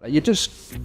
You're just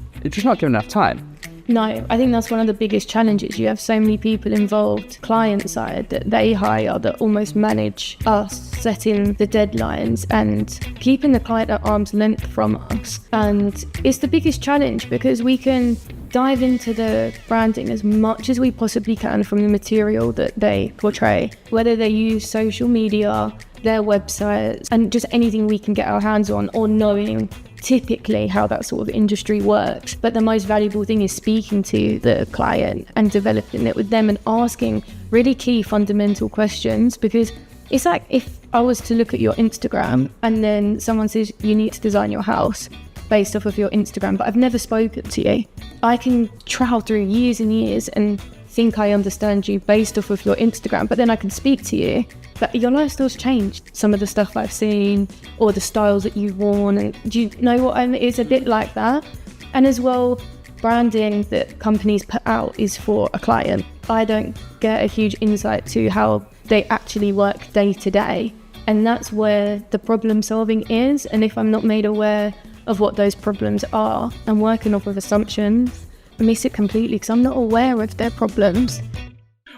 not given enough time. No, I think that's one of the biggest challenges. You have so many people involved, client side, that they hire that almost manage us setting the deadlines and keeping the client at arm's length from us. And it's the biggest challenge because we can dive into the branding as much as we possibly can from the material that they portray, whether they use social media, their websites, and just anything we can get our hands on, or knowing typically how that sort of industry works. But the most valuable thing is speaking to the client and developing it with them and asking really key fundamental questions, because it's like if I was to look at your Instagram and then someone says you need to design your house based off of your Instagram, but I've never spoken to you. I can travel through years and years and think I understand you based off of your Instagram, but then I can speak to you, but your lifestyle's changed. Some of the stuff I've seen or the styles that you've worn, and do you know what I mean? It's a bit like that. And as well, branding that companies put out is for a client. I don't get a huge insight to how they actually work day to day, and that's where the problem solving is. And if I'm not made aware of what those problems are and working off of assumptions, I miss it completely because I'm not aware of their problems.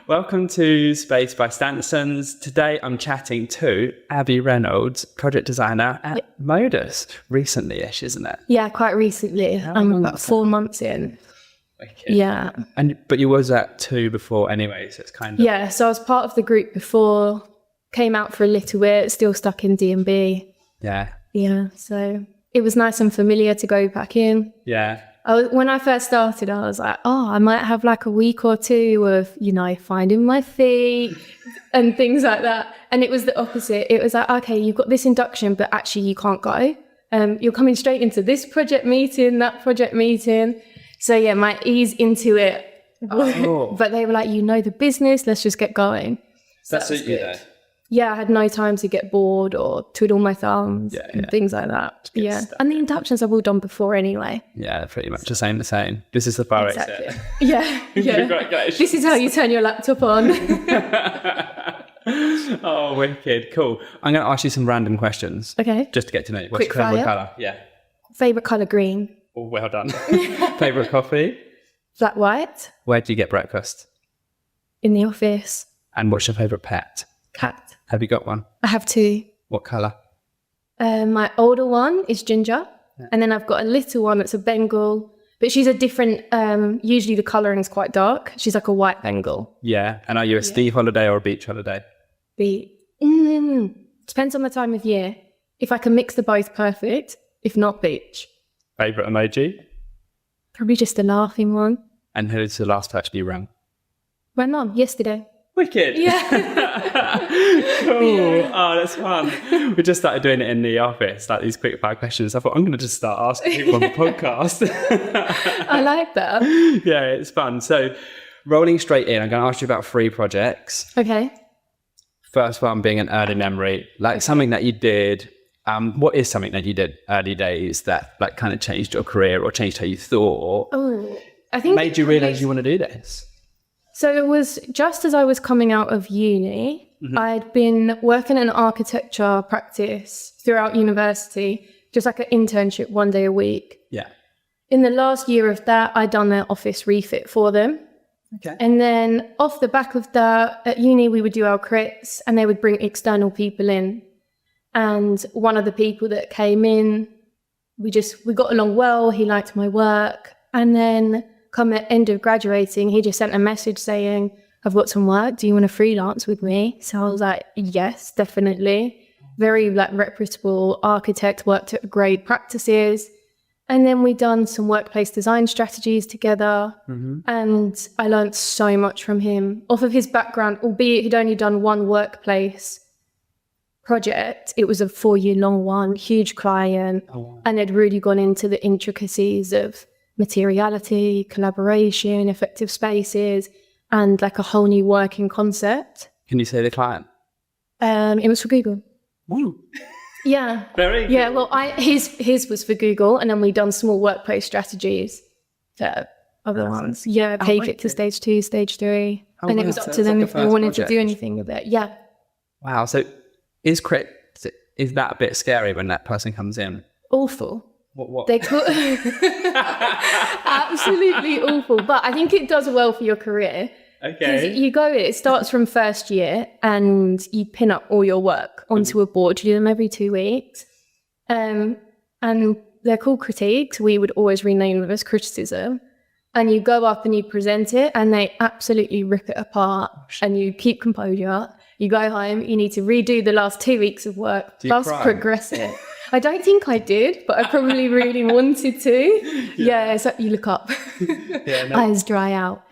Welcome to Space by Stanton's. Today I'm chatting to Abby Reynolds, project designer at Modus. Recently-ish, isn't it? Yeah, quite recently. I'm about 4 months in. Wicked. Yeah. But you was at 2 before anyway, so it's kind of... Yeah, so I was part of the group before, came out for a little bit, still stuck in D&B. Yeah. Yeah, so it was nice and familiar to go back in. Yeah. When I first started, I was like, I might have like a week or two of, finding my feet and things like that. And it was the opposite. It was like, okay, you've got this induction, but actually you can't go. You're coming straight into this project meeting, that project meeting. So yeah, my ease into it. Oh. But they were like, the business, let's just get going. So that suit you there? Yeah, I had no time to get bored or twiddle my thumbs and things like that. Yeah, stuff. And the inductions I've all done before anyway. Yeah, pretty much the same. This is the fire Exactly. exit. Yeah. Congratulations. This is how you turn your laptop on. Oh, wicked. Cool. I'm going to ask you some random questions. Okay. Just to get to know you. What's Quick your favourite fire. colour? Yeah. Favourite colour, green. Oh, well done. Favourite coffee? Flat white. Where do you get breakfast? In the office. And what's your favourite pet? Cat. Have you got one? I have 2. What colour? My older one is Ginger. Yeah. And then I've got a little one that's a Bengal. But she's a different, usually the colouring is quite dark. She's like a white Bengal. Yeah. And are you a Steve holiday or a beach holiday? Depends on the time of year. If I can mix the both, perfect. If not, beach. Favourite emoji? Probably just a laughing one. And who's the last person you rang? My mum, yesterday. Wicked. Yeah. Cool. Yeah. Oh, that's fun. We just started doing it in the office, like these quick fire questions. I thought, I'm going to just start asking people on the podcast. I like that. Yeah, it's fun. So rolling straight in, I'm going to ask you about 3 projects. Okay. First one being an early memory, like something that you did. What is something that you did early days that like kind of changed your career or changed how you thought? Oh, I think made you realize you want to do this? So it was just as I was coming out of uni. Mm-hmm. I'd been working in architecture practice throughout university, just like an internship 1 day a week. Yeah. In the last year of that, I'd done their office refit for them. Okay. And then off the back of that, at uni, we would do our crits and they would bring external people in. And one of the people that came in, we got along well. He liked my work. And then come at end of graduating, he just sent a message saying, I've got some work. Do you want to freelance with me? So I was like, yes, definitely. Very reputable architect, worked at great practices. And then we done some workplace design strategies together. Mm-hmm. And I learned so much from him off of his background, albeit he'd only done one workplace project. It was a 4-year-long one, huge client. Oh, wow. And they'd really gone into the intricacies of materiality, collaboration, effective spaces, and like a whole new working concept. Can you say the client? It was for Google. Wow. Yeah. Very Yeah, cool. well, his was for Google, and then we done small workplace strategies for other ones. Yeah, take it to stage 2, stage 3. And it was up to them if they wanted to do anything with it. Yeah. Wow. So is that a bit scary when that person comes in? Awful. What? They could absolutely awful, but I think it does well for your career. Because Okay. you go, it starts from first year, and you pin up all your work onto a board. You do them every 2 weeks, and they're called critiques. We would always rename them as criticism. And you go up and you present it, and they absolutely rip it apart. And you keep composure. You go home. You need to redo the last 2 weeks of work Do you plus cry? progress it. I don't think I did, but I probably really wanted to. Yeah, so you look up, Yeah, no. eyes dry out.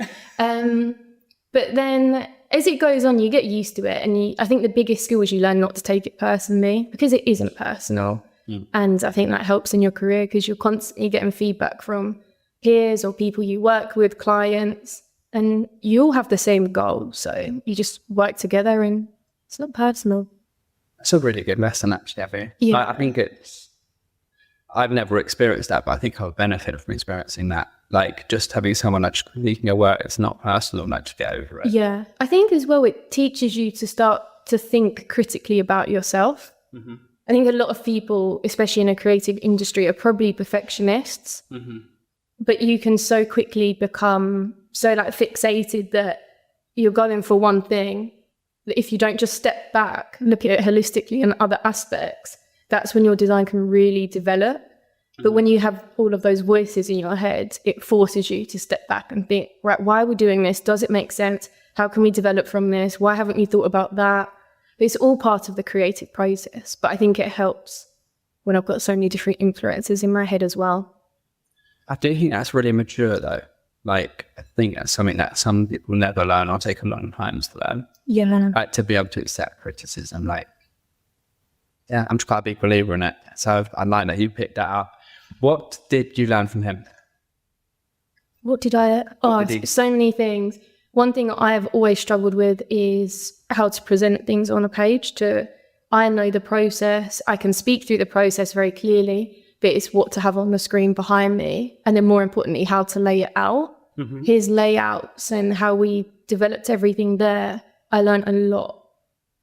But then as it goes on, you get used to it. And I think the biggest skill is you learn not to take it personally, because it isn't personal. And I think that helps in your career, because you're constantly getting feedback from peers or people you work with, clients, and you all have the same goal. So you just work together and it's not personal. It's a really good lesson, actually, Abby. Yeah. I think I've never experienced that, but I think I've benefited from experiencing that. Like, just having someone like critiquing your work, it's not personal, like, just get over it. Yeah. I think as well, it teaches you to start to think critically about yourself. I think a lot of people, especially in a creative industry, are probably perfectionists, but you can so quickly become so like fixated that you're going for one thing, that if you don't just step back, look at it holistically and other aspects, that's when your design can really develop. But when you have all of those voices in your head, it forces you to step back and think, right, why are we doing this? Does it make sense? How can we develop from this? Why haven't we thought about that? It's all part of the creative process, but I think it helps when I've got so many different influences in my head as well. I do think that's really mature, though. Like, I think that's something that some people never learn or take a long time to learn. Yeah. Like, to be able to accept criticism. Like, yeah, I'm just quite a big believer in it. So I like that you picked that up. What did you learn from him? What did I? Oh, did he- so many things. One thing I have always struggled with is how to present things on a page. I know the process. I can speak through the process very clearly, but it's what to have on the screen behind me. And then more importantly, how to lay it out. His layouts and how we developed everything there. I learned a lot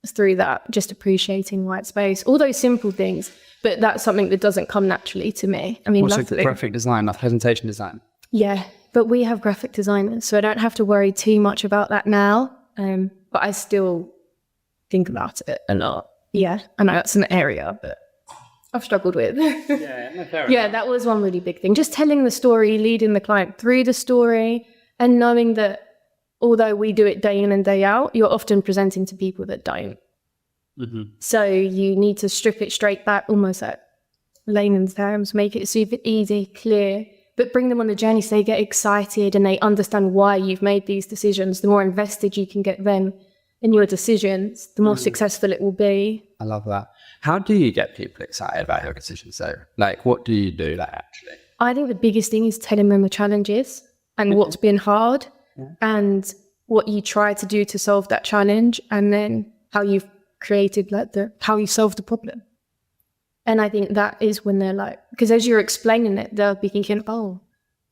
through that, just appreciating white space, all those simple things. But that's something that doesn't come naturally to me. I mean, Also, luckily, graphic design, like presentation design. yeah, but we have graphic designers, so I don't have to worry too much about that now. But I still think about it a lot. Yeah, I know that's an area that I've struggled with. Yeah, that was one really big thing. Just telling the story, leading the client through the story, and knowing that although we do it day in and day out, you're often presenting to people that don't. So you need to strip it straight back, almost like layman's terms, make it super easy, clear, but bring them on the journey so they get excited and they understand why you've made these decisions. The more invested you can get them in your decisions, the more successful it will be. I love that. How do you get people excited about your decisions, though? Like, what do you do, like, actually? I think the biggest thing is telling them the challenges and what's been hard and what you try to do to solve that challenge, and then how you've created how you solve the problem. And I think that is when they're like, because as you're explaining it, they'll be thinking, oh,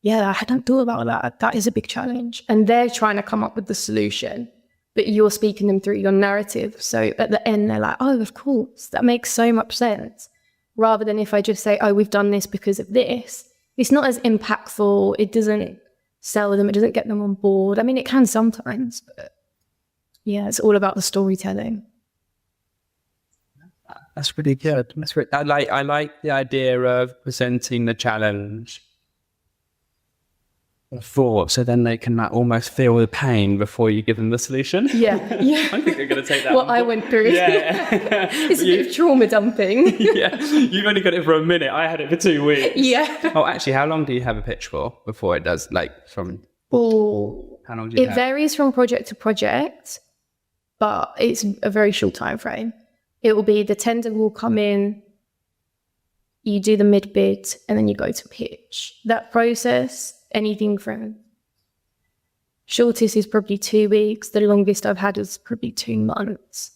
yeah, I hadn't thought about that. That is a big challenge. And they're trying to come up with the solution, but you're speaking them through your narrative. So at the end, they're like, oh, of course, that makes so much sense. Rather than if I just say, oh, we've done this because of this, it's not as impactful. It doesn't sell them. It doesn't get them on board. I mean, it can sometimes, but yeah, it's all about the storytelling. That's really good. I like the idea of presenting the challenge before, so then they can like almost feel the pain before you give them the solution. Yeah. I think they're going to take that. What I went through. Yeah. It's a bit of trauma dumping. Yeah. You've only got it for a minute. I had it for 2 weeks. Yeah. Oh, actually, how long do you have a pitch for before it does? Like from Oh, how long do you it have? varies from project to project, but it's a very short time frame. It will be the tender will come in, you do the mid bid, and then you go to pitch. That process, anything from shortest is probably 2 weeks. The longest I've had is probably 2 months.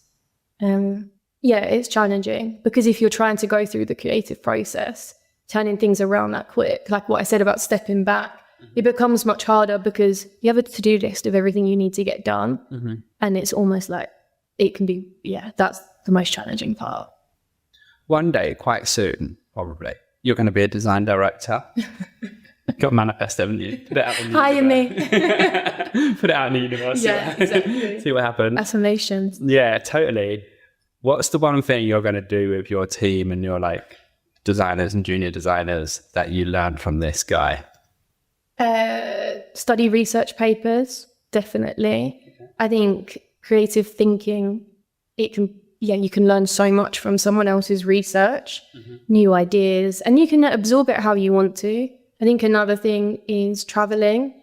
Yeah, it's challenging because if you're trying to go through the creative process, turning things around that quick, like what I said about stepping back, it becomes much harder because you have a to-do list of everything you need to get done. And it's almost like it can be, yeah, that's the most challenging part. One day, quite soon, probably, you're going to be a design director. Got manifest, haven't you? Put it out in the Hire me. Put it out in the universe. Yeah, exactly. See what happens. Affirmations. Yeah, totally. What's the one thing you're going to do with your team and your like designers and junior designers that you learned from this guy? Study research papers, definitely. Okay. I think creative thinking, you can learn so much from someone else's research, new ideas, and you can absorb it how you want to. I think another thing is traveling.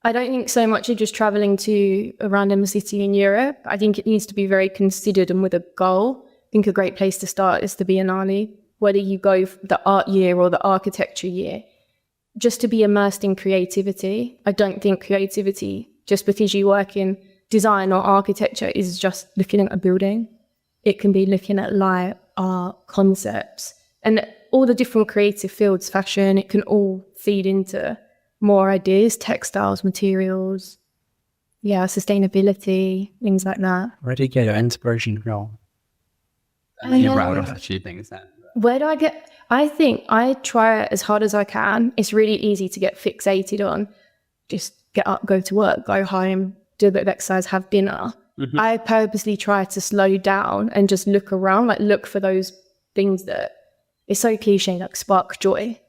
I don't think so much of just traveling to a random city in Europe. I think it needs to be very considered and with a goal. I think a great place to start is the Biennale, whether you go for the art year or the architecture year, just to be immersed in creativity. I don't think creativity, just because you work in design or architecture, is just looking at a building. It can be looking at light, art, concepts, and all the different creative fields, fashion. It can all feed into more ideas, textiles, materials, sustainability, things like that. Where do you get your inspiration from? You're proud of a few things then. Where do I get? I think I try as hard as I can. It's really easy to get fixated on just get up, go to work, go home, do a bit of exercise, have dinner. I purposely try to slow down and just look around, like look for those things that, it's so cliche, like spark joy.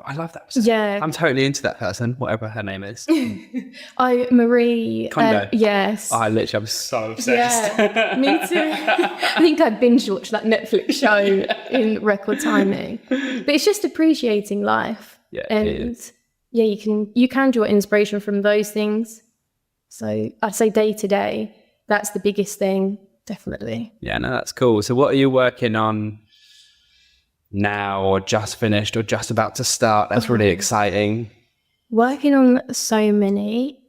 I love that person. Yeah. I'm totally into that person, whatever her name is. Marie Kondo. Yes. I'm so obsessed. Yeah, me too. I think I binge watched that Netflix show in record timing. But it's just appreciating life. Yeah, and it is. Yeah, you can draw inspiration from those things. So I'd say day to day, that's the biggest thing, definitely. Yeah, no, that's cool. So what are you working on now, or just finished, or just about to start? That's really exciting. Working on so many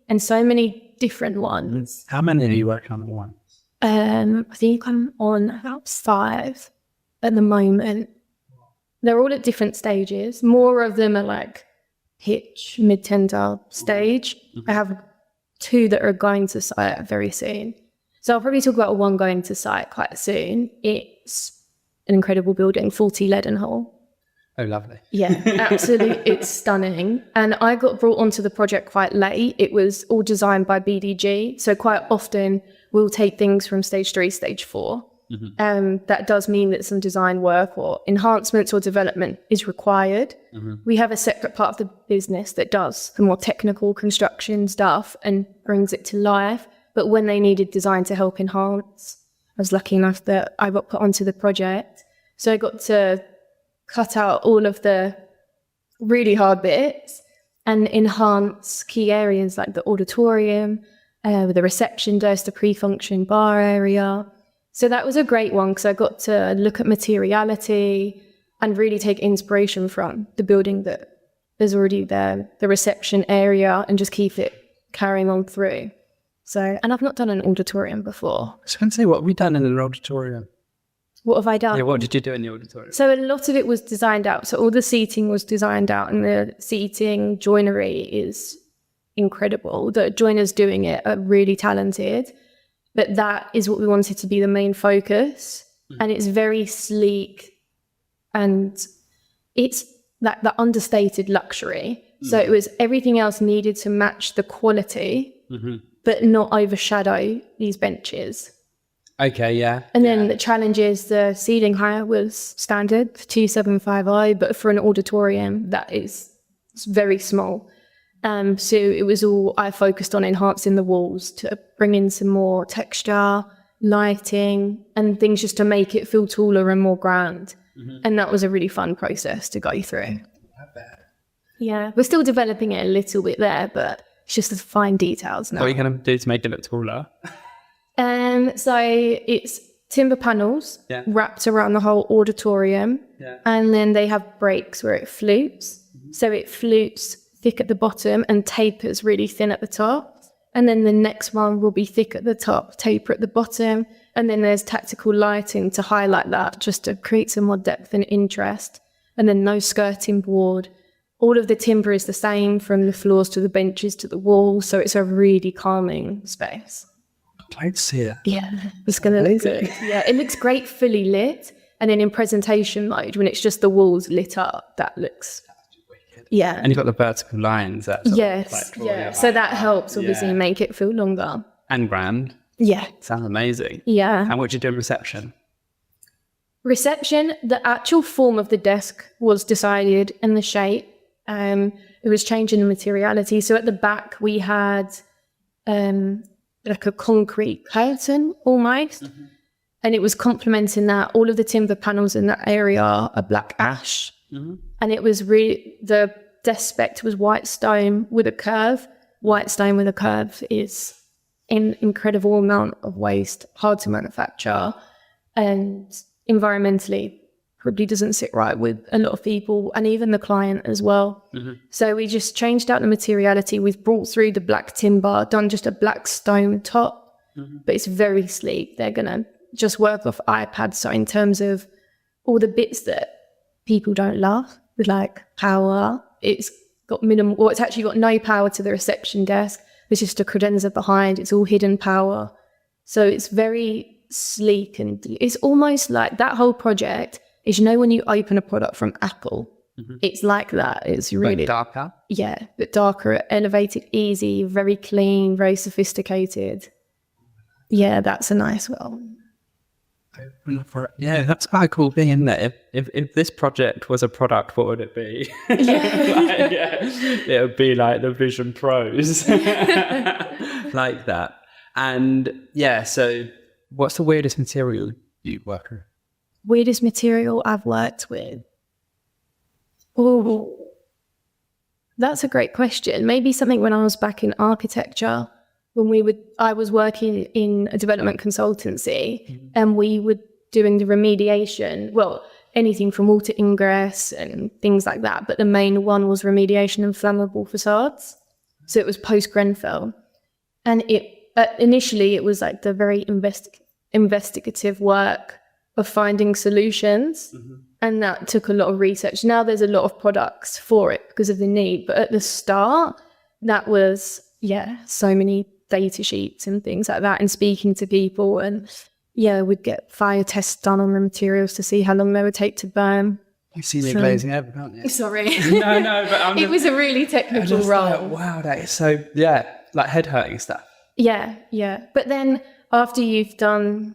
different ones. How many are you working on at once? I think I'm on about 5 at the moment. They're all at different stages. More of them are like pitch, mid-tender stage. I have 2 that are going to site very soon. So I'll probably talk about one going to site quite soon. It's an incredible building, 40 Leadenhall. Oh, lovely. Yeah, absolutely. It's stunning. And I got brought onto the project quite late. It was all designed by BDG. So quite often we'll take things from stage 3, stage 4. That does mean that some design work or enhancements or development is required. We have a separate part of the business that does the more technical construction stuff and brings it to life. But when they needed design to help enhance, I was lucky enough that I got put onto the project. So I got to cut out all of the really hard bits and enhance key areas like the auditorium, the reception desk, the pre-function bar area. So that was a great one because I got to look at materiality and really take inspiration from the building that is already there, the reception area, and just keep it carrying on through. So, and I've not done an auditorium before. I was going to say, what have we done in an auditorium? What have I done? Yeah, what did you do in the auditorium? So a lot of it was designed out. So all the seating was designed out, and the seating joinery is incredible. The joiners doing it are really talented, but that is what we wanted to be the main focus. And it's very sleek, and it's that understated luxury. So it was everything else needed to match the quality, but not overshadow these benches. Okay, yeah. And then the challenge is the ceiling height was standard, 275i, but for an auditorium, it's very small. So it was all, I focused on enhancing the walls to bring in some more texture, lighting, and things just to make it feel taller and more grand. And that was a really fun process to go through. Yeah, we're still developing it a little bit there, but it's just the fine details now. What are you going to do to make it look taller? So it's timber panels wrapped around the whole auditorium. And then they have breaks where it flutes. So it flutes thick at the bottom and tapers really thin at the top. And then the next one will be thick at the top, taper at the bottom. And then there's tactical lighting to highlight that, just to create some more depth and interest. And then no skirting board. All of the timber is the same from the floors to the benches to the walls. So it's a really calming space. I'd like to see it. Yeah, it's going to look good. Yeah, it looks great fully lit. And then in presentation mode, when it's just the walls lit up, that looks, yeah. And you've got the vertical lines. That Yes, yeah. So that helps obviously make it feel longer. And grand. Yeah. Sounds amazing. Yeah. And what did you do in reception? Reception, the actual form of the desk was decided and the shape. It was changing the materiality. So at the back we had like a concrete curtain almost. Mm-hmm. And it was complementing that. All of the timber panels in that area are black ash. Mm-hmm. And it was really, the desk spec was white stone with a curve. White stone with a curve is an incredible amount of waste, hard to manufacture, and environmentally probably doesn't sit right with a lot of people and even the client as well. Mm-hmm. So we just changed out the materiality. We've brought through the black timber, done just a black stone top, but it's very sleek. They're going to just work off iPads. So in terms of all the bits that people don't love, with like power, it's got minimal, or it's actually got no power to the reception desk. There's just a credenza behind. It's all hidden power. So it's very sleek, and it's almost like that whole project is, you know, when you open a product from Apple, it's like that. It's really like darker. Yeah, but darker, elevated, easy, very clean, very sophisticated. Yeah, that's a nice one. Yeah, that's quite a cool thing, isn't it? If this project was a product, what would it be? It would be like the Vision Pros, like that. And yeah, so what's the weirdest material you work with? Weirdest material I've worked with? Oh, that's a great question. Maybe something when I was back in architecture, when I was working in a development consultancy, and we were doing the remediation, well, anything from water ingress and things like that. But the main one was remediation of flammable facades. So it was post-Grenfell. And initially it was like the very investigative work of finding solutions. And that took a lot of research. Now there's a lot of products for it because of the need. But at the start, that was, so many data sheets and things like that, and speaking to people. And we'd get fire tests done on the materials to see how long they would take to burn. You've seen me glazing over, can't you? Sorry. No, but it was a really technical role. Like, wow, that is so, like head hurting stuff. Yeah. But then after you've done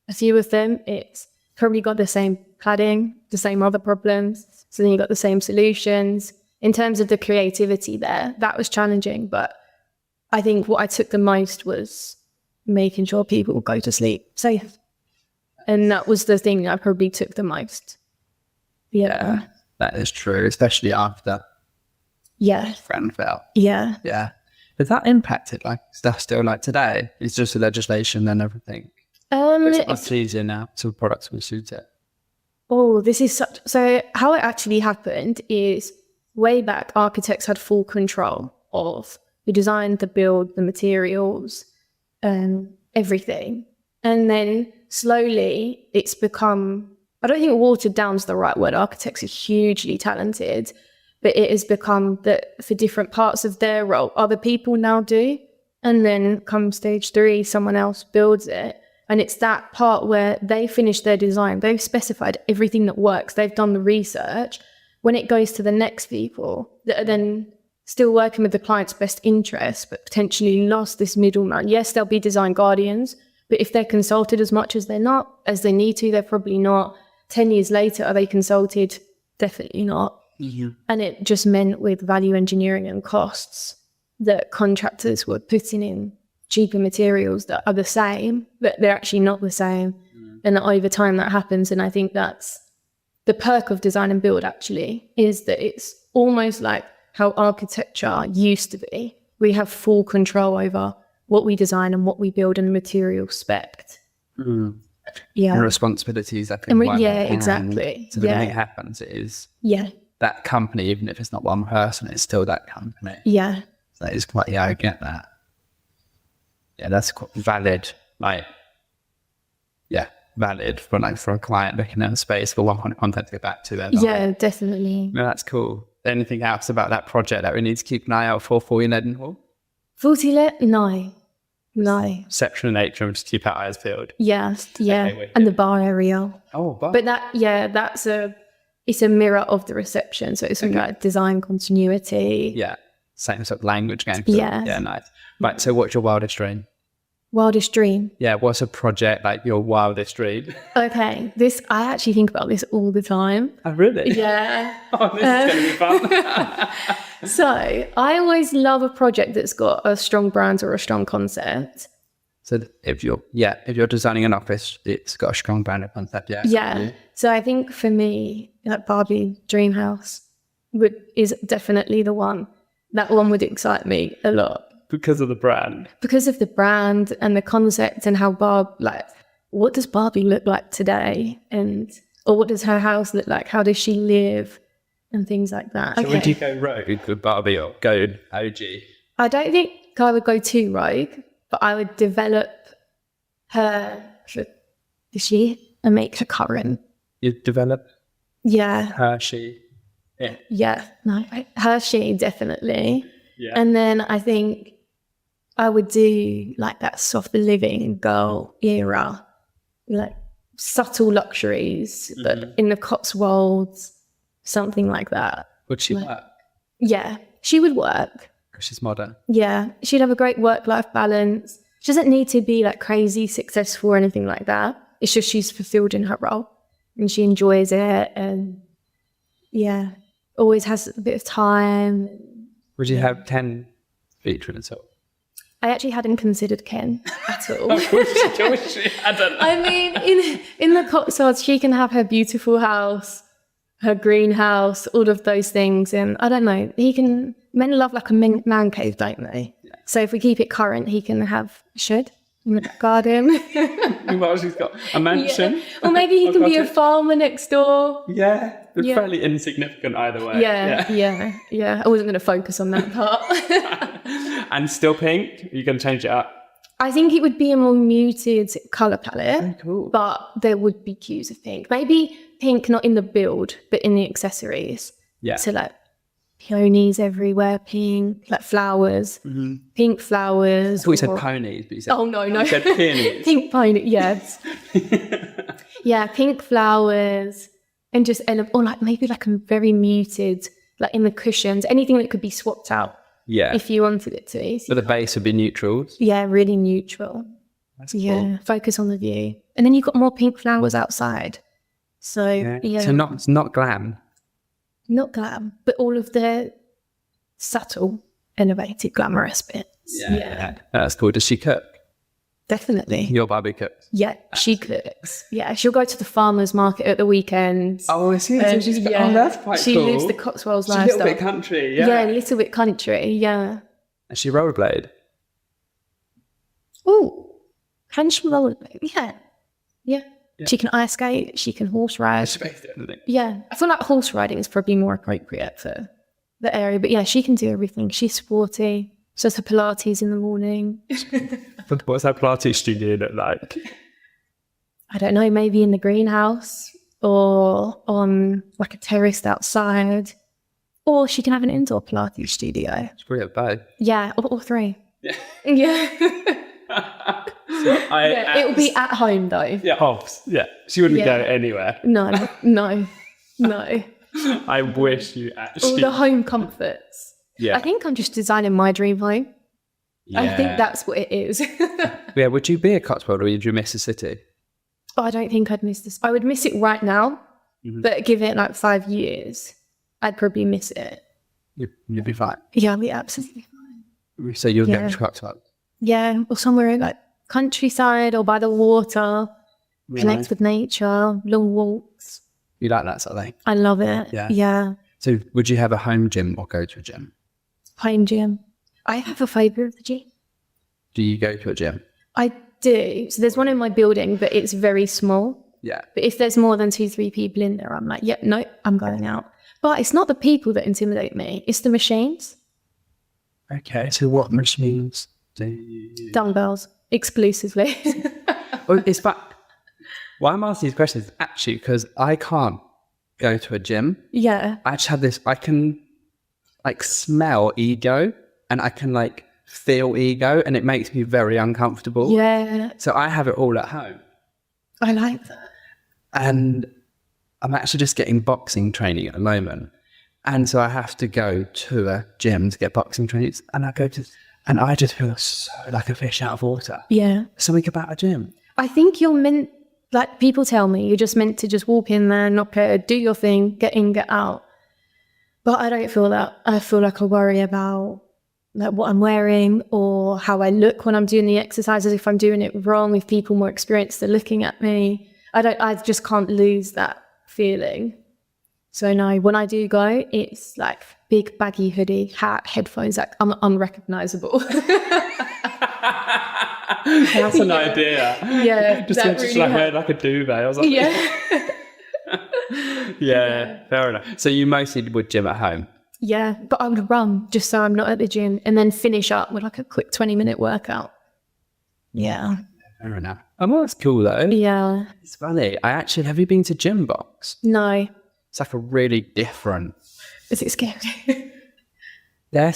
a few of them, it's probably got the same cladding, the same other problems. So then you got the same solutions. In terms of the creativity there, that was challenging. But I think what I took the most was making sure people would go to sleep safe. And that was the thing I probably took the most. Yeah. That is true, especially after Grenfell. Yeah. Yeah. Has that impacted like stuff still like today? It's just the legislation and everything. It's much easier now, so products will suit it. Oh, this is so how it actually happened is way back, architects had full control of the design, the build, the materials, everything. And then slowly it's become, I don't think watered down is the right word. Architects are hugely talented, but it has become that for different parts of their role, other people now do. And then come stage 3, someone else builds it. And it's that part where they finish their design. They've specified everything that works. They've done the research. When it goes to the next people that are then still working with the client's best interests, but potentially lost this middleman. Yes, they'll be design guardians, but if they're consulted as much as they need to, they're probably not. 10 years later, are they consulted? Definitely not. Mm-hmm. And it just meant with value engineering and costs that contractors were putting in cheaper materials that are the same, but they're actually not the same. And over time that happens. And I think that's the perk of design and build actually, is that it's almost like how architecture used to be. We have full control over what we design and what we build and the material spec. Yeah. And responsibilities, I think. Exactly. So when it happens, it is that company, even if it's not one person, it's still that company. Yeah. So it's quite, I get that. Yeah, that's quite valid. Valid for a client looking at a space for one content to go back to. Yeah, definitely. No, that's cool. Anything else about that project that we need to keep an eye out for you, Leadenhall? Fortilet? No. No. Exceptional nature and just keep our eyes peeled. Yeah. Yeah. Okay, wicked. And the bar area. Oh, But it's a mirror of the reception. So it's something like design continuity. yeah, same sort of language going. Yeah. Yeah, nice. Right, so what's your wildest dream? Wildest dream. Yeah, what's a project like your wildest dream? Okay. I actually think about this all the time. Oh, really? Yeah. Oh, this is going to be fun. So I always love a project that's got a strong brand or a strong concept. So if you're designing an office, it's got a strong brand and concept. Yeah. Yeah. So I think for me, like Barbie Dream House is definitely the one. That one would excite me a lot. Because of the brand. Because of the brand and the concept and how what does Barbie look like today? Or what does her house look like? How does she live? And things like that. So would you go rogue with Barbie or go OG? I don't think I would go too rogue, but I would develop her for this year and make her current. You develop Yeah. her, she. Yeah. Yeah. No, her, she, definitely. Yeah. And then I think I would do like that soft living girl era, like subtle luxuries, but in the Cotswolds, something like that. Would she work? Yeah, she would work. Because she's modern. Yeah, she'd have a great work-life balance. She doesn't need to be like crazy successful or anything like that. It's just she's fulfilled in her role and she enjoys it, and yeah, always has a bit of time. Would you have 10 featuring at all? I actually hadn't considered Ken at all. I wish she hadn't. I mean, in the Cotswolds, she can have her beautiful house, her greenhouse, all of those things. And I don't know, men love like a man cave, don't they? Yeah. So if we keep it current, he can have a shed in the garden. Well, she's got a mansion. Yeah. Or maybe he can be a farmer next door. Yeah. They're Yeah. fairly insignificant either way. Yeah. I wasn't going to focus on that part. And still pink? Are you going to change it up? I think it would be a more muted colour palette. Oh, cool. But there would be cues of pink. Maybe pink not in the build, but in the accessories. Yeah. So like peonies everywhere, pink, like flowers, pink flowers. I thought you said ponies, but you said, Oh, no. you said peonies. Pink pony, yes. Yeah, pink flowers and or like maybe like a very muted, like in the cushions, anything that could be swapped out Yeah. if you wanted it to be. But the base would be neutrals. Yeah, really neutral. That's cool. Yeah, focus on the view. And then you've got more pink flowers outside. So, yeah. So it's not glam. Not glam, but all of the subtle, innovative, glamorous bits. Yeah. That's cool. Does she cook? Definitely. Your Barbie cooks? Yeah, she cooks. Yeah, she'll go to the farmer's market at the weekends. Oh, I see. So she's, yeah. Oh, that's quite She cool. lives the Cotswolds She's a lifestyle. little bit country, yeah. Yeah, a little bit country, yeah. And she rollerblade? Oh, can she rollerblade? Yeah. She can ice skate, she can horse ride. She based anything. Yeah, I feel like horse riding is probably more appropriate for the area, but yeah, she can do everything. She's sporty. She does her Pilates in the morning. But what's her Pilates studio look like? I don't know, maybe in the greenhouse or on like a terrace outside. Or she can have an indoor Pilates studio. It's probably a bow. Yeah, or three. Yeah. Yeah. It will be at home though. Yeah, yeah. She wouldn't Yeah. go anywhere. No. I wish you All actually. the home comforts. Yeah. I think I'm just designing my dream home. I think that's what it is. Yeah, would you be a Cotswold or would you miss a city? I don't think I'd miss this. I would miss it right now, but give it like 5 years, I'd probably miss it. You'd be fine. Yeah, I'd be absolutely fine. So you'll Yeah. get to Cotswold. Yeah, or somewhere like countryside or by the water, connect with nature, long walks. You like that sort of thing? I love it. Yeah. Yeah. So would you have a home gym or go to a gym? Home gym. I have a phobia of the gym. Do you go to a gym? I do. So there's one in my building, but it's very small. Yeah. But if there's more than 2-3 people in there, I'm like, yeah, no, I'm going out. But it's not the people that intimidate me. It's the machines. Okay. So what machines do you... Dumbbells, exclusively. Well, it's fact. Why I'm asking these questions is actually because I can't go to a gym. Yeah. I just have this, I can like smell ego and I can like feel ego, and it makes me very uncomfortable. Yeah, So I have it all at home. I like that. And I'm actually just getting boxing training at the moment. And so I have to go to a gym to get boxing training. And and I just feel so like a fish out of water. Yeah. Something about a gym. I think you're meant, like people tell me, you're just meant to just walk in there, knock it, do your thing, get in, get out. But I don't feel that. I feel like I worry about like what I'm wearing or how I look when I'm doing the exercises, if I'm doing it wrong, if people more experienced are looking at me. I just can't lose that feeling. So no, when I do go, it's like big baggy hoodie, hat, headphones, like I'm unrecognizable. That's an idea. Yeah. Just that really wear like a duvet. I was like, yeah. yeah, fair enough. So you mostly would gym at home? Yeah, but I would run just so I'm not at the gym and then finish up with like a quick 20-minute workout. Yeah. Fair enough. Oh, well, that's cool though. Yeah. It's funny. Have you been to Gym Box? No. It's like a really different. Is it scary? we're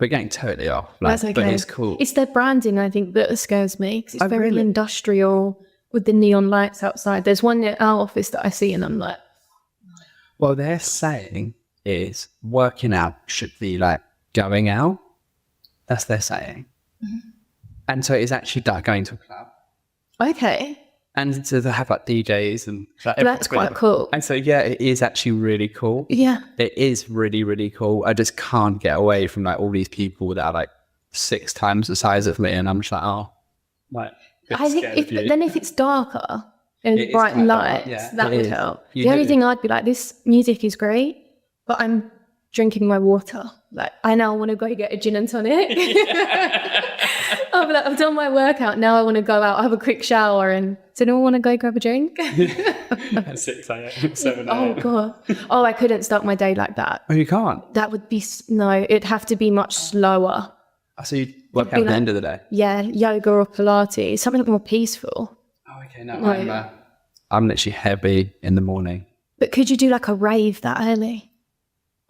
getting totally off. That's okay. But it's cool. It's their branding, I think, that scares me. 'Cause it's very really? industrial with the neon lights outside. There's one at our office that I see and I'm like, Well, they're saying is working out should be like going out. That's their saying. Mm-hmm. And so it's actually like going to a club. okay. And so they have like DJs and like, That's quite cool. And so, yeah, it is actually really cool. Yeah. It is really, really cool. I just can't get away from like all these people that are like 6 times the size of me. And I'm just like, oh, like, I think if it's darker and bright lights, that would help. The only thing I'd be like, this music is great, but I'm drinking my water. Like, I now want to go get a gin and tonic. I've done my workout. Now I want to go out, have a quick shower, and do anyone want to go grab a drink? At 6 a.m., 7 a.m. Oh, God. Oh, I couldn't start my day like that. Oh, you can't? That would be, no, it'd have to be much slower. So you work out at the end of the day? Yeah, yoga or Pilates, something more peaceful. Oh, okay. No, I'm literally heavy in the morning. But could you do like a rave that early?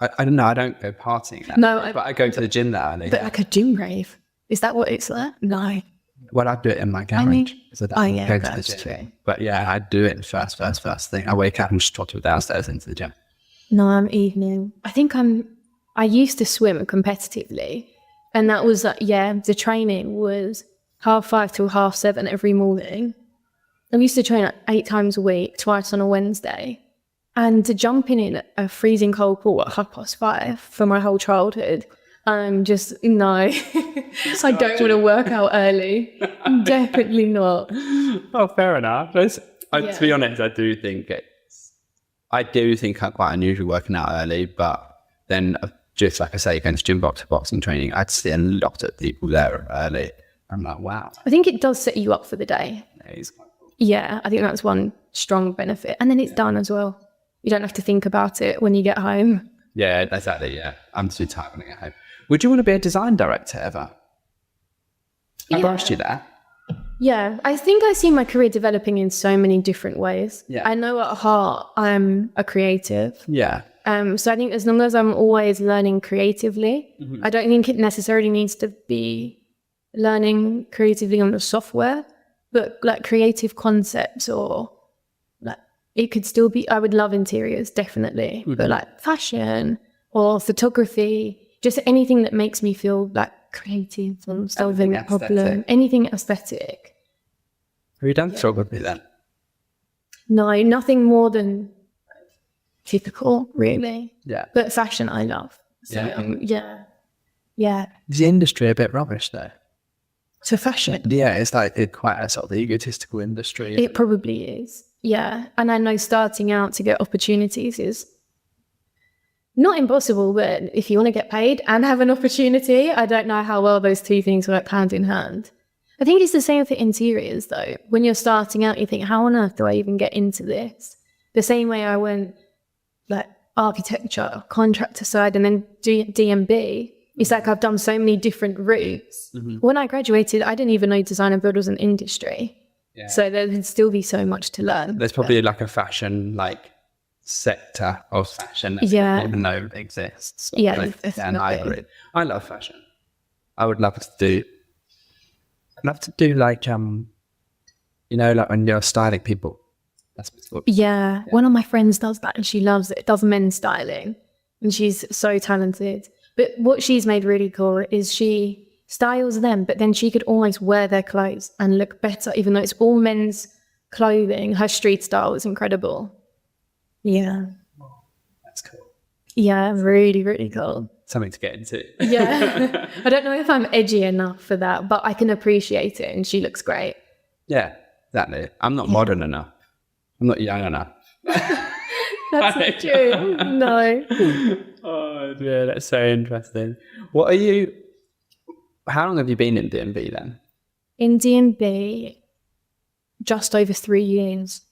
I don't know. I don't go partying that early, but I go to the gym that early. But like a gym rave? Is that what it's like? No. Well, I do it in my garage. That's true. But yeah, I do it first thing. I wake up and just trot downstairs into the gym. No, I'm evening. I used to swim competitively. And that was, the training was 5:30 till 7:30 every morning. I used to train like 8 times a week, twice on a Wednesday. And to jump in a freezing cold pool at 5:30 for my whole childhood, I'm just, no. I don't want to work out early. Definitely not. Oh, fair enough. To be honest, I do think I'm quite unusual working out early, but then just like I say, going to Gym Box for boxing training, I'd see a lot of people there early. I'm like, wow. I think it does set you up for the day. Yeah, it's quite cool. Yeah, I think that's one strong benefit. And then it's done as well. You don't have to think about it when you get home. Yeah, exactly. Yeah, I'm too tired when I get home. Would you want to be a design director ever? I've asked you that. Yeah, I think I see my career developing in so many different ways. Yeah. I know at heart I'm a creative. Yeah. So I think as long as I'm always learning creatively, I don't think it necessarily needs to be learning creatively on the software, but like creative concepts or like it could still be, I would love interiors, definitely, but like fashion or photography, just anything that makes me feel like creative and solving a problem, anything aesthetic. Have you done photography then? No, nothing more than typical, really. Yeah. But fashion I love. So, yeah. Is the industry a bit rubbish though? To fashion? Yeah, it's like quite a sort of egotistical industry. It probably is. Yeah. And I know starting out to get opportunities is not impossible, but if you want to get paid and have an opportunity, I don't know how well those two things work hand in hand. I think it's the same for interiors though. When you're starting out, you think, how on earth do I even get into this? The same way I went like architecture, contractor side, and then DMB. It's like I've done so many different routes. When I graduated, I didn't even know design and build was an industry. Yeah. So there'd still be so much to learn. There's probably like a fashion sector of fashion that I didn't even know exists. Yeah, and hybrid. I love fashion. I would love to do. I'd love to do like like when you're styling people. That's what it's Yeah, one of my friends does that and she loves it. Does men's styling, and she's so talented. But what she's made really cool is she styles them, but then she could almost wear their clothes and look better, even though it's all men's clothing. Her street style is incredible. Yeah. That's cool. Yeah, really, really cool. Something to get into. Yeah. I don't know if I'm edgy enough for that, but I can appreciate it and she looks great. Yeah, exactly. I'm not modern enough. I'm not young enough. That's not true. No. Oh, yeah, that's so interesting. How long have you been in D&B then? In D&B, just over 3 years.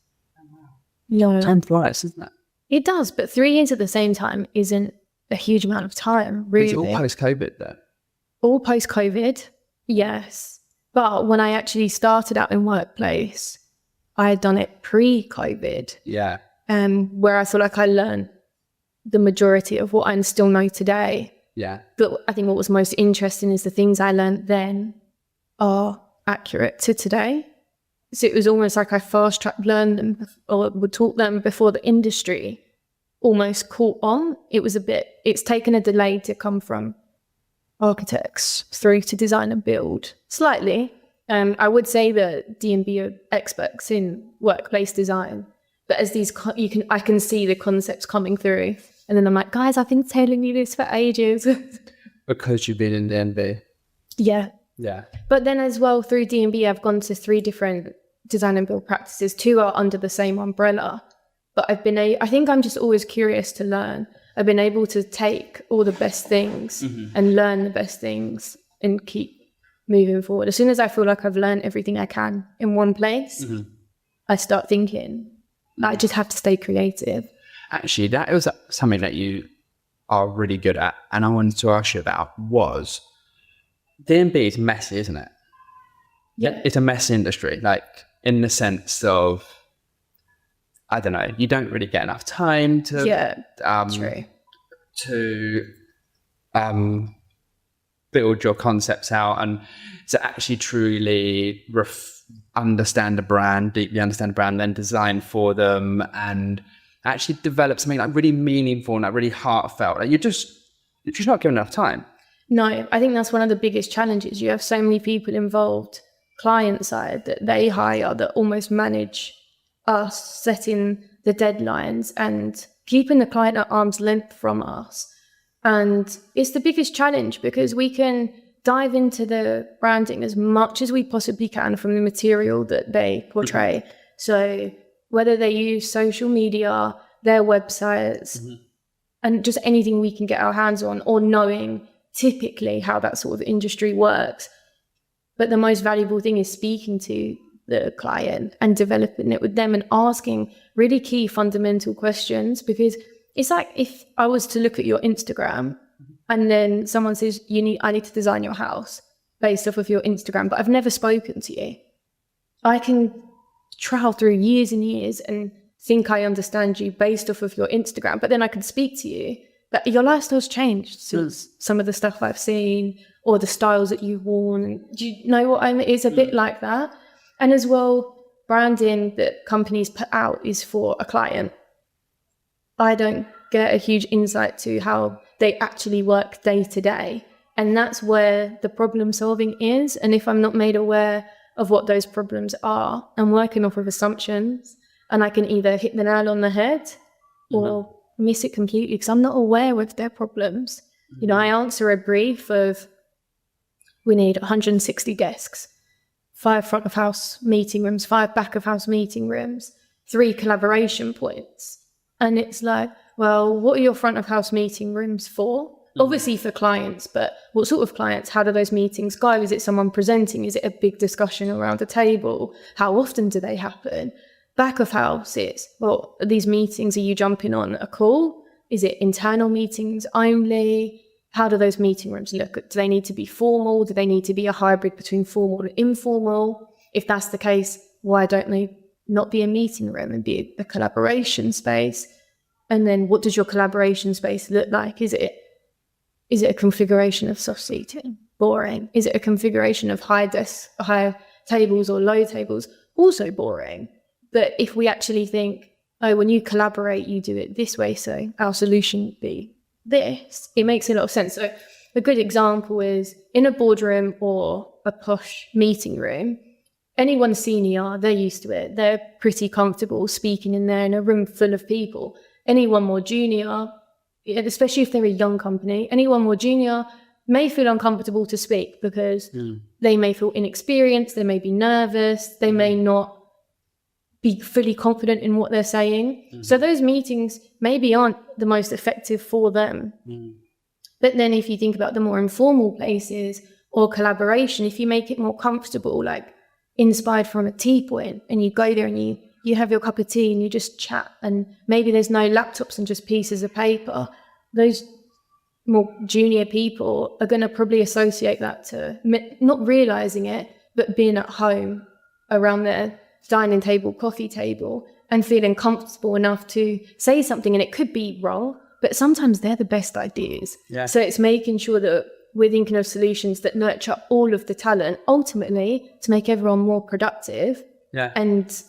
No. Time flies, isn't it? It does, but 3 years at the same time isn't a huge amount of time, really. It's all post-COVID though. All post-COVID, yes. But when I actually started out in workplace, I had done it pre-COVID, Yeah. where I feel like I learned the majority of what I still know today. Yeah. But I think what was most interesting is the things I learned then are accurate to today. So it was almost like I fast-tracked learned them or would taught them before the industry almost caught on. It's taken a delay to come from architects through to design and build slightly. I would say that D&B are experts in workplace design, but as I can see the concepts coming through, and then I'm like, guys, I've been telling you this for ages. Because you've been in D&B. Yeah. Yeah. But then as well, through D&B, I've gone to 3 different design and build practices. 2 are under the same umbrella. But I think I'm just always curious to learn. I've been able to take all the best things and learn the best things and keep moving forward. As soon as I feel like I've learned everything I can in one place, I start thinking, I just have to stay creative. Actually, that was something that you are really good at, and I wanted to ask you about was D&B is messy, isn't it? Yeah. It's a messy industry, like in the sense of, I don't know, you don't really get enough time to True. to build your concepts out and to actually truly understand the brand, deeply understand the brand, then design for them and actually develop something like really meaningful and like really heartfelt. Like you're just not given enough time. No, I think that's one of the biggest challenges. You have so many people involved, client side, that they hire that almost manage us setting the deadlines and keeping the client at arm's length from us. And it's the biggest challenge because we can dive into the branding as much as we possibly can from the material that they portray. So whether they use social media, their websites, and just anything we can get our hands on, or knowing typically how that sort of industry works. But the most valuable thing is speaking to the client and developing it with them and asking really key fundamental questions, because it's like if I was to look at your Instagram and then someone says, I need to design your house based off of your Instagram, but I've never spoken to you. I can travel through years and years and think I understand you based off of your Instagram, but then I can speak to you. But your lifestyle's changed since some of the stuff I've seen or the styles that you've worn. Do you know what I mean? It's a bit like that. And as well, branding that companies put out is for a client. I don't get a huge insight to how they actually work day to day. And that's where the problem solving is. And if I'm not made aware of what those problems are, I'm working off of assumptions and I can either hit the nail on the head or miss it completely because I'm not aware of their problems. You know, I answer a brief of, we need 160 desks, 5 front of house meeting rooms, 5 back of house meeting rooms, 3 collaboration points. And it's like, well, what are your front of house meeting rooms for? Obviously for clients, but what sort of clients? How do those meetings go? Is it someone presenting? Is it a big discussion around a table? How often do they happen? Back of house is, well, these meetings, are you jumping on a call? Is it internal meetings only? How do those meeting rooms look? Do they need to be formal? Do they need to be a hybrid between formal and informal? If that's the case, why don't they not be a meeting room and be a collaboration space? And then what does your collaboration space look like? Is it a configuration of soft seating? Boring. Is it a configuration of high tables or low tables? Also boring. But if we actually think, oh, when you collaborate, you do it this way, so our solution would be this, it makes a lot of sense. So a good example is in a boardroom or a posh meeting room, anyone senior, they're used to it. They're pretty comfortable speaking in there in a room full of people. Anyone more junior, especially if they're a young company, anyone more junior may feel uncomfortable to speak because they may feel inexperienced, they may be nervous, they may not be fully confident in what they're saying. So those meetings maybe aren't the most effective for them. But then if you think about the more informal places or collaboration, if you make it more comfortable, like inspired from a tea point, and you go there and you have your cup of tea and you just chat, and maybe there's no laptops and just pieces of paper, those more junior people are going to probably associate that to not realizing it, but being at home around their dining table, coffee table, and feeling comfortable enough to say something. And it could be wrong, but sometimes they're the best ideas. Yeah. So it's making sure that we're thinking of solutions that nurture all of the talent, ultimately to make everyone more productive and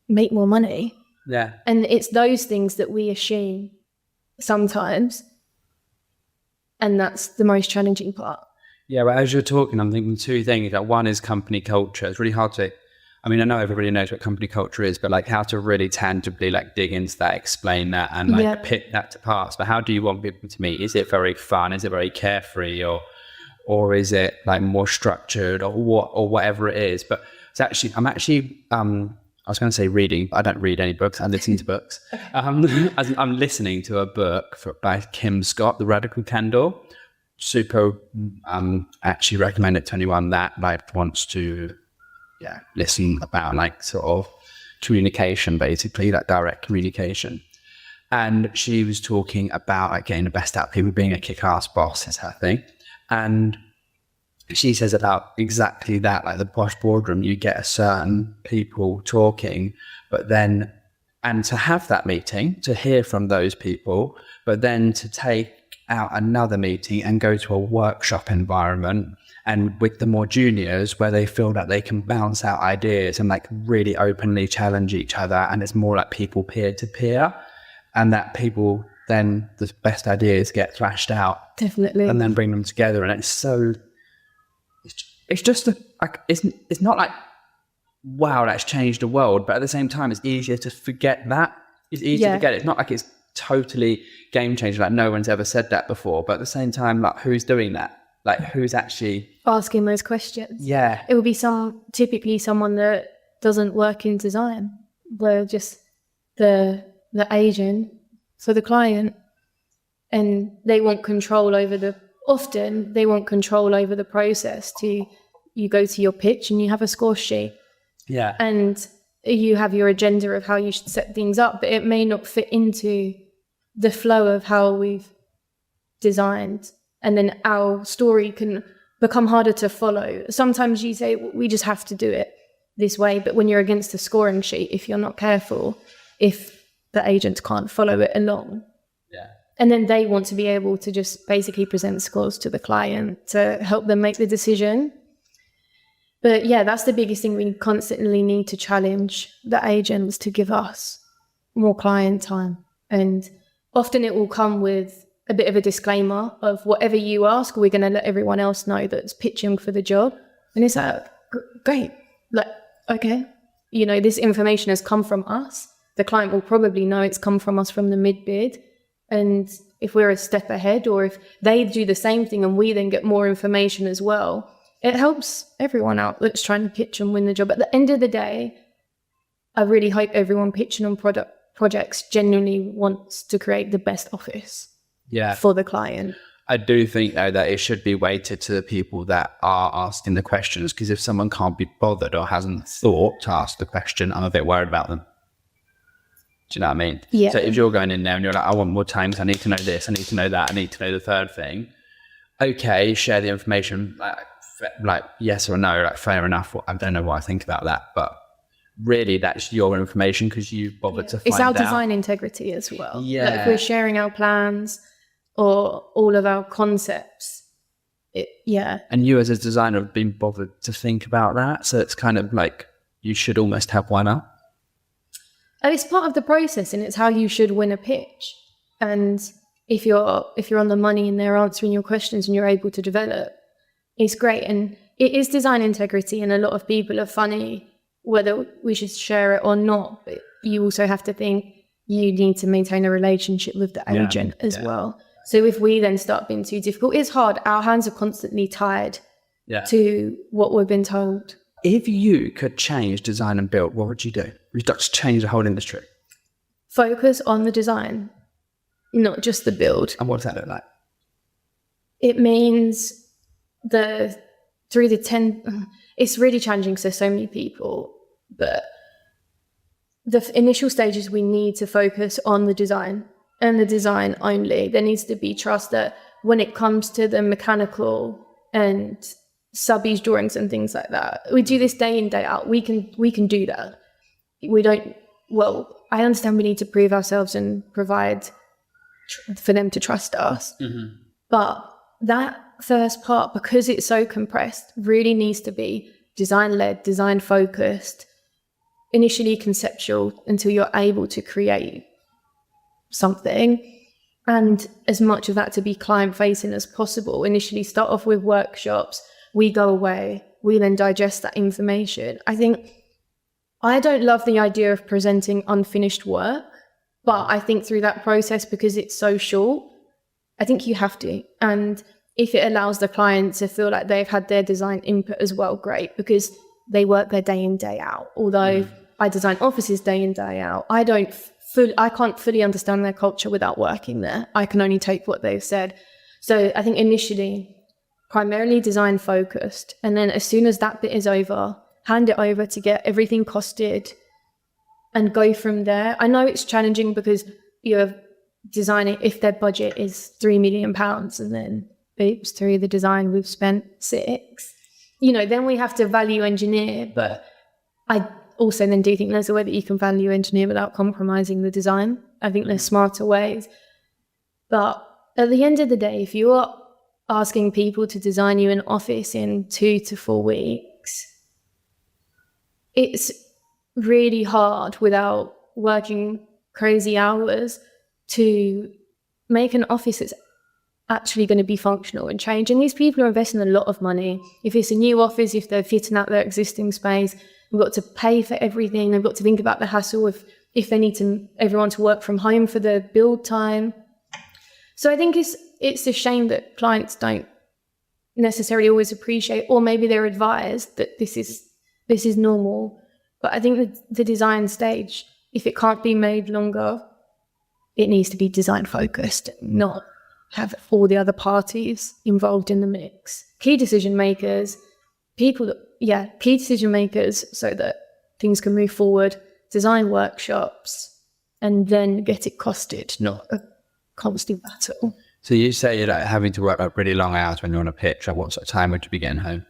make more money. Yeah. And it's those things that we assume sometimes. And that's the most challenging part. Yeah, well, as you're talking, I'm thinking two things. Like, one is company culture. It's really hard to, I mean, I know everybody knows what company culture is, but like how to really tangibly like dig into that, explain that, and like pick that to parts. But how do you want people to meet? Is it very fun? Is it very carefree, or is it like more structured, or whatever it is? But it's actually, I was going to say reading, but I don't read any books. I listen to books. I'm listening to a book by Kim Scott, The Radical Candle. Super, actually recommend it to anyone that like wants to, listen about like sort of communication, basically, like direct communication. And she was talking about like getting the best out of people, being a kick-ass boss is her thing. And she says about exactly that, like the posh boardroom, you get a certain people talking, but then, and to have that meeting, to hear from those people, but then to take out another meeting and go to a workshop environment and with the more juniors where they feel that they can bounce out ideas and like really openly challenge each other. And it's more like people peer to peer, and that people then the best ideas get thrashed out. Definitely. And then bring them together. And it's so, it's just it's not like, wow, that's changed the world, but at the same time it's easier to forget that. It's easier to forget it. It's not like it's totally game changing, like no one's ever said that before, but at the same time, like who's doing that? Like who's actually asking those questions? Yeah. It will be typically someone that doesn't work in design, where just the agent for the client, and they want control over often they want control over the process. You go to your pitch and you have a score sheet. Yeah. And you have your agenda of how you should set things up, but it may not fit into the flow of how we've designed. And then our story can become harder to follow. Sometimes you say, we just have to do it this way. But when you're against a scoring sheet, if you're not careful, if the agent can't follow it along, and then they want to be able to just basically present scores to the client to help them make the decision. But yeah, that's the biggest thing. We constantly need to challenge the agents to give us more client time. And often it will come with a bit of a disclaimer of whatever you ask, we're going to let everyone else know that's pitching for the job. And it's like, great. Like, okay, this information has come from us. The client will probably know it's come from us from the mid-bid. And if we're a step ahead, or if they do the same thing and we then get more information as well, it helps everyone out that's trying to pitch and win the job. At the end of the day, I really hope everyone pitching on projects genuinely wants to create the best office for the client. I do think, though, that it should be weighted to the people that are asking the questions, because if someone can't be bothered or hasn't thought to ask the question, I'm a bit worried about them. Do you know what I mean? Yeah. So if you're going in there and you're like, I want more time, I need to know this, I need to know that, I need to know the third thing. Okay, share the information, like yes or no, like fair enough. I don't know what I think about that, but really that's your information because you bothered to find out. It's our design integrity as well. Yeah. Like if we're sharing our plans or all of our concepts, Yeah. And you as a designer have been bothered to think about that. So it's kind of like you should almost have one up. And it's part of the process, and it's how you should win a pitch. And if you're on the money and they're answering your questions and you're able to develop, it's great. And it is design integrity, and a lot of people are funny whether we should share it or not. But you also have to think you need to maintain a relationship with the agent as well. So if we then start being too difficult, it's hard. Our hands are constantly tied to what we've been told. If you could change design and build, what would you do? You'd just change the whole industry. Focus on the design, not just the build. And what does that look like? It means it's really challenging because there's so many people, but the initial stages we need to focus on the design and the design only. There needs to be trust that when it comes to the mechanical and subbies drawings and things like that, we do this day in, day out. We can do that. I understand we need to prove ourselves and provide for them to trust us. Mm-hmm. But that first part, because it's so compressed, really needs to be design-led, design-focused, initially conceptual until you're able to create something. And as much of that to be client-facing as possible. Initially start off with workshops. We go away. We then digest that information. I don't love the idea of presenting unfinished work, but I think through that process, because it's so short, I think you have to. And if it allows the client to feel like they've had their design input as well, great, because they work their day in, day out. Although I design offices day in, day out, I can't fully understand their culture without working there. I can only take what they've said. So I think initially, primarily design focused. And then as soon as that bit is over, hand it over to get everything costed and go from there. I know it's challenging because you're designing, if their budget is £3 million and then oops, through the design we've spent 6, then we have to value engineer. But I also then do think there's a way that you can value engineer without compromising the design. I think there's smarter ways. But at the end of the day, if you're asking people to design you an office in 2 to 4 weeks, it's really hard without working crazy hours to make an office that's actually going to be functional and change. And these people are investing a lot of money. If it's a new office, if they're fitting out their existing space, they've got to pay for everything. They've got to think about the hassle if they need everyone to work from home for the build time. So I think it's a shame that clients don't necessarily always appreciate, or maybe they're advised that this is normal. But I think the design stage, if it can't be made longer, it needs to be design focused, not have all the other parties involved in the mix. Key decision makers so that things can move forward, design workshops, and then get it costed, not a constant battle. So you say you're having to work really long hours when you're on a pitch. At what sort of time would you be getting home?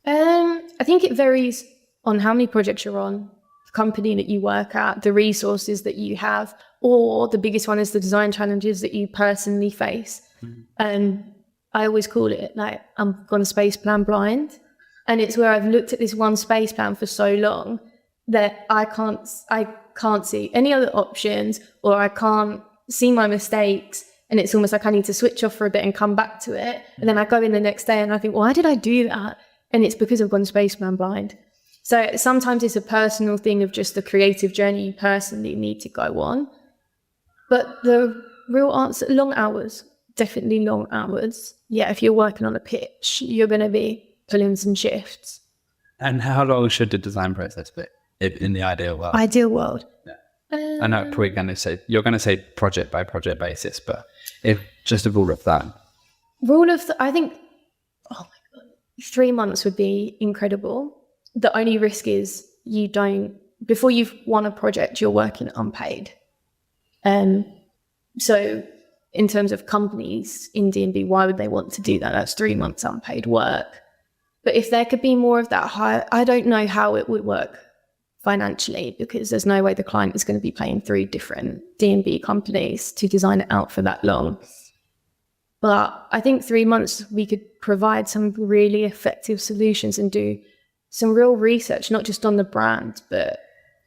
I think it varies on how many projects you're on, the company that you work at, the resources that you have, or the biggest one is the design challenges that you personally face. I always call it like I'm gone space plan blind. And it's where I've looked at this one space plan for so long that I can't see any other options, or I can't see my mistakes. And it's almost like I need to switch off for a bit and come back to it. And then I go in the next day and I think, why did I do that? And it's because I've gone spaceman blind. So sometimes it's a personal thing of just the creative journey you personally need to go on. But the real answer, long hours, definitely long hours. Yeah, if you're working on a pitch, you're going to be pulling some shifts. And how long should the design process be in the ideal world? Ideal world. Yeah. I know probably you're going to say project by project basis, but if just a rule of thumb. I think, oh my God, 3 months would be incredible. The only risk is before you've won a project, you're working unpaid. So in terms of companies in D&B, why would they want to do that? That's 3 months unpaid work. But if there could be more of that high, I don't know how it would work financially, because there's no way the client is going to be paying 3 different D&B companies to design it out for that long. But I think 3 months we could provide some really effective solutions and do some real research, not just on the brand, but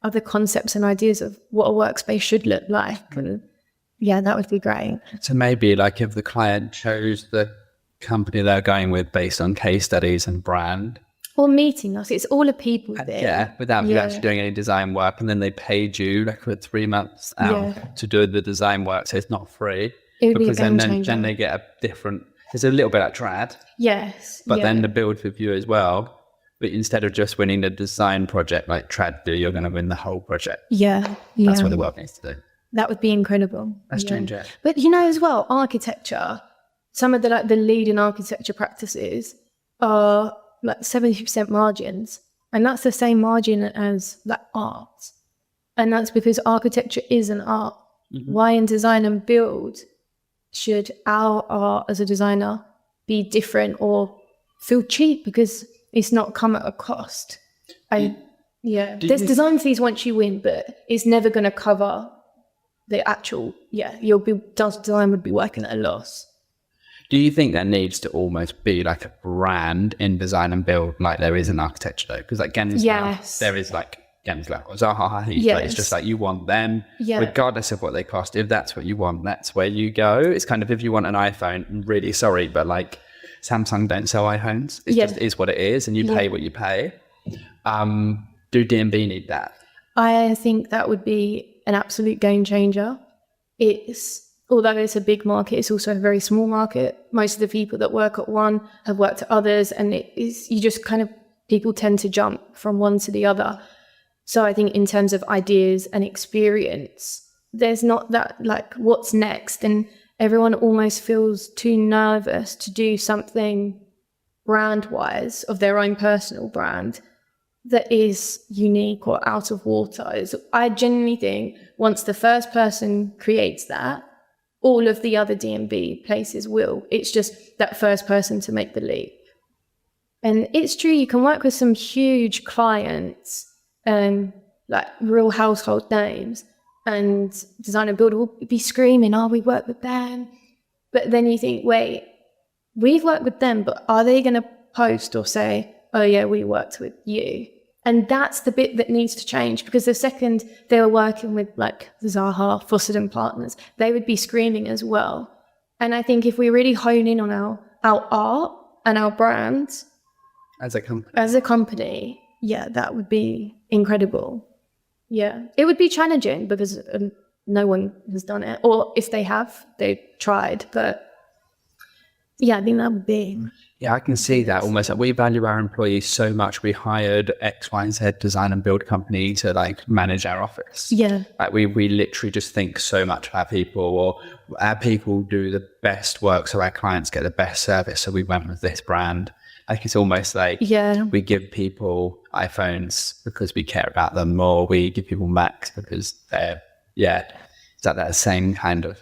other concepts and ideas of what a workspace should look like. And yeah, that would be great. So maybe like if the client chose the company they're going with based on case studies and brand. Or meeting us. It's all a people thing. Yeah, without you actually doing any design work. And then they paid you like for 3 months out to do the design work. So it's not free. It would because be a game then changer. they get a different, it's a little bit like trad, Yes. but then the build with you as well. But instead of just winning the design project like trad do, you're going to win the whole project. Yeah. That's what the world needs to do. That would be incredible. That's change it. But you know as well, architecture, some of the leading architecture practices are like 70% margins. And that's the same margin as like art. And that's because architecture is an art. Mm-hmm. Why in design and build should our art as a designer be different or feel cheap because it's not come at a cost? There's design fees once you win, but it's never going to cover the actual, design would be working at a loss. Do you think there needs to almost be like a brand in design and build like there is in architecture though? Because like Gensler, there is like Gensler or Zaha Hadid. Like, it's just like you want them regardless of what they cost. If that's what you want, that's where you go. It's kind of if you want an iPhone, I'm really sorry, but like Samsung don't sell iPhones. It just is what it is and you pay what you pay. Do D&B need that? I think that would be an absolute game changer. Although it's a big market, it's also a very small market. Most of the people that work at one have worked at others, and people tend to jump from one to the other. So I think in terms of ideas and experience, there's not that like what's next, and everyone almost feels too nervous to do something brand-wise of their own personal brand that is unique or out of water. I genuinely think once the first person creates that, all of the other D&B places will. It's just that first person to make the leap. And it's true, you can work with some huge clients, like real household names, and design and build will be screaming, we work with them. But then you think, wait, we've worked with them, but are they going to post or say, oh yeah, we worked with you? And that's the bit that needs to change, because the second they were working with like Zaha, Fawcett and Partners, they would be screaming as well. And I think if we really hone in on our art and our brands as a company, that would be incredible. Yeah, it would be challenging because no one has done it, or if they have, they've tried. But yeah, I think that would be. Yeah, I can see that almost. Like we value our employees so much. We hired X, Y, and Z design and build company to like manage our office. Yeah. Like we literally just think so much of our people, or our people do the best work so our clients get the best service. So we went with this brand. Like it's almost like we give people iPhones because we care about them, or we give people Macs because they're, it's like that same kind of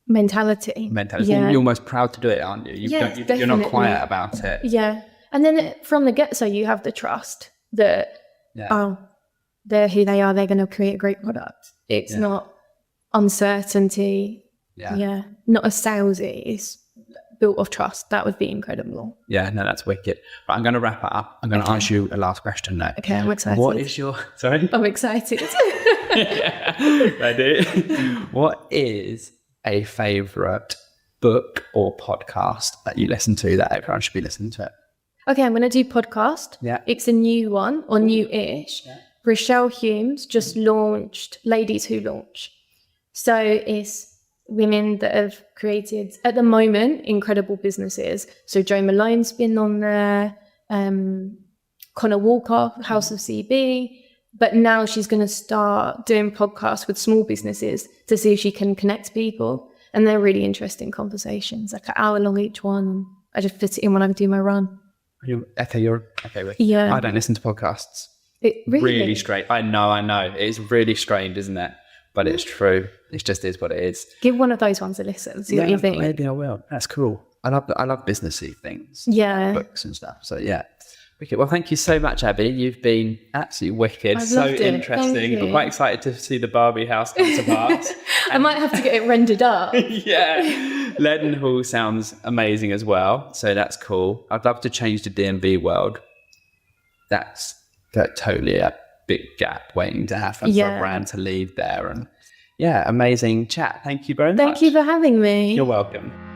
mentality. Yeah. You're almost proud to do it, aren't you? You're not quiet about it. Yeah. And then from the get-go, you have the trust that, they're who they are, they're going to create a great product. It's not uncertainty. Yeah. Not a salesy. It's built of trust. That would be incredible. Yeah, no, that's wicked. But I'm going to wrap it up. I'm going to ask you a last question now. Okay, I'm excited. What is your... Sorry? I'm excited. Ready? What is a favourite book or podcast that you listen to that everyone should be listening to? Okay, I'm going to do podcast. Yeah. It's a new one, or new-ish. Yeah. Rochelle Humes just launched Ladies Who Launch. So it's women that have created, at the moment, incredible businesses. So Jo Malone's been on there, Connor Walker, House of CB. But now she's going to start doing podcasts with small businesses to see if she can connect people. And they're really interesting conversations, like an hour long each one. I just fit it in when I do my run. Okay. Yeah. I don't listen to podcasts. Really strange. I know. It's really strange, isn't it? But it's true. It just is what it is. Give one of those ones a listen. See what you think. Maybe I will. That's cool. I love businessy things. Yeah. Books and stuff. So yeah. Wicked. Well, thank you so much, Abby. You've been absolutely wicked. I've So loved it. interesting. Thank you. I'm quite excited to see the Barbie house come to pass. I might have to get it rendered up. Yeah. Leadenhall sounds amazing as well. So that's cool. I'd love to change the D&B world. That's totally a big gap waiting to happen for a brand to lead there. And yeah, amazing chat. Thank you very much. Thank you for having me. You're welcome.